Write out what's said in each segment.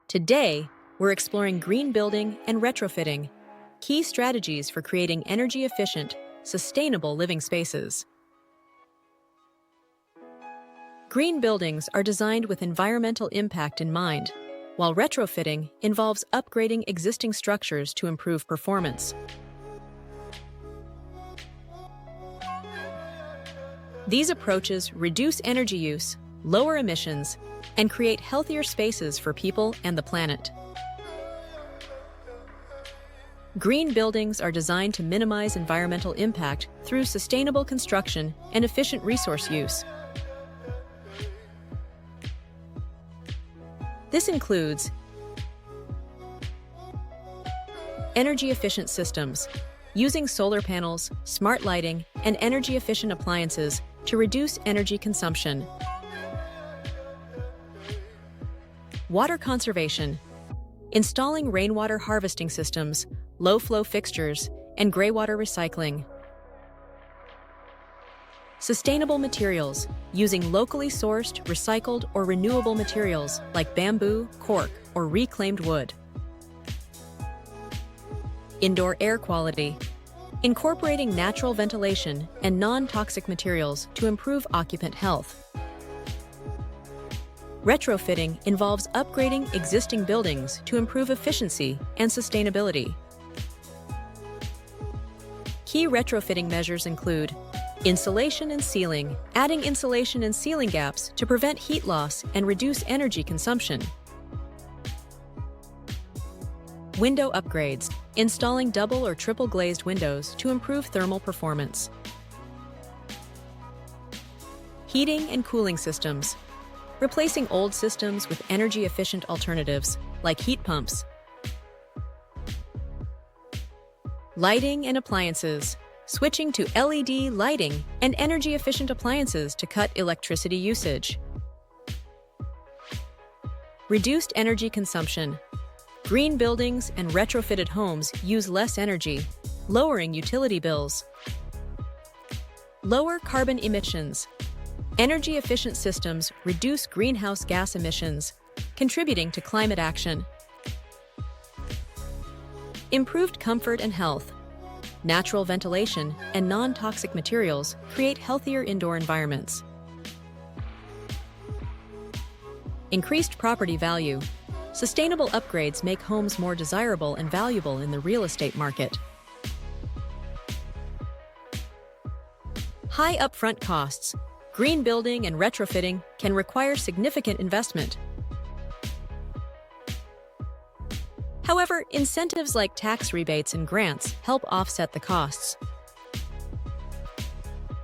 Today, we're exploring green building and retrofitting, key strategies for creating energy-efficient, sustainable living spaces. Green buildings are designed with environmental impact in mind, while retrofitting involves upgrading existing structures to improve performance. These approaches reduce energy use, lower emissions, and create healthier spaces for people and the planet. Green buildings are designed to minimize environmental impact through sustainable construction and efficient resource use. This includes energy-efficient systems, using solar panels, smart lighting, and energy-efficient appliances to reduce energy consumption. Water conservation, installing rainwater harvesting systems, low-flow fixtures, and greywater recycling. Sustainable materials, using locally sourced, recycled, or renewable materials like bamboo, cork, or reclaimed wood. Indoor air quality, incorporating natural ventilation and non-toxic materials to improve occupant health. Retrofitting involves upgrading existing buildings to improve efficiency and sustainability. Key retrofitting measures include insulation and sealing, adding insulation and sealing gaps to prevent heat loss and reduce energy consumption. Window upgrades, installing double or triple glazed windows to improve thermal performance. Heating and cooling systems, replacing old systems with energy-efficient alternatives like heat pumps. Lighting and appliances, switching to LED lighting and energy-efficient appliances to cut electricity usage. Reduced energy consumption. Green buildings and retrofitted homes use less energy, lowering utility bills. Lower carbon emissions. Energy-efficient systems reduce greenhouse gas emissions, contributing to climate action. Improved comfort and health. Natural ventilation and non-toxic materials create healthier indoor environments. Increased property value. Sustainable upgrades make homes more desirable and valuable in the real estate market. High upfront costs. Green building and retrofitting can require significant investment. However, incentives like tax rebates and grants help offset the costs.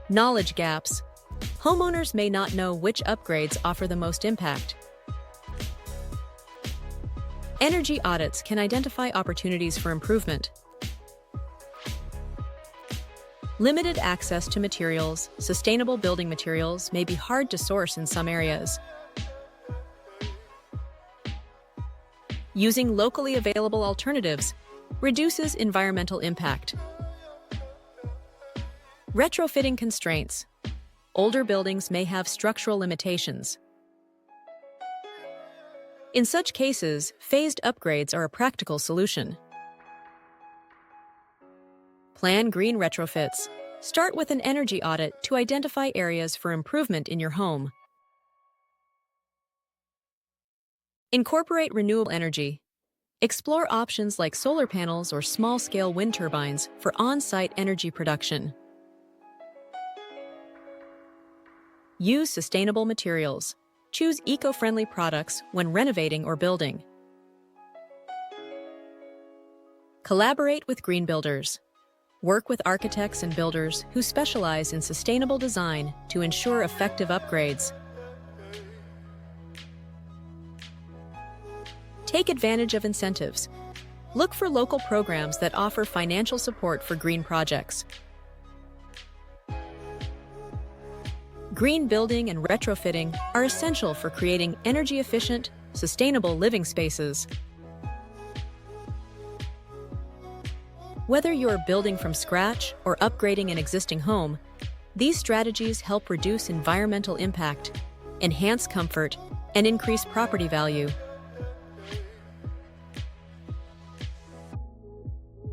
Knowledge gaps. Homeowners may not know which upgrades offer the most impact. Energy audits can identify opportunities for improvement. Limited access to materials. Sustainable building materials may be hard to source in some areas. Using locally available alternatives reduces environmental impact. Retrofitting constraints. Older buildings may have structural limitations. In such cases, phased upgrades are a practical solution. Plan green retrofits. Start with an energy audit to identify areas for improvement in your home. Incorporate renewable energy. Explore options like solar panels or small-scale wind turbines for on-site energy production. Use sustainable materials. Choose eco-friendly products when renovating or building. Collaborate with green builders. Work with architects and builders who specialize in sustainable design to ensure effective upgrades. Take advantage of incentives. Look for local programs that offer financial support for green projects. Green building and retrofitting are essential for creating energy-efficient, sustainable living spaces. Whether you're building from scratch or upgrading an existing home, these strategies help reduce environmental impact, enhance comfort, and increase property value.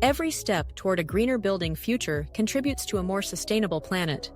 Every step toward a greener building future contributes to a more sustainable planet.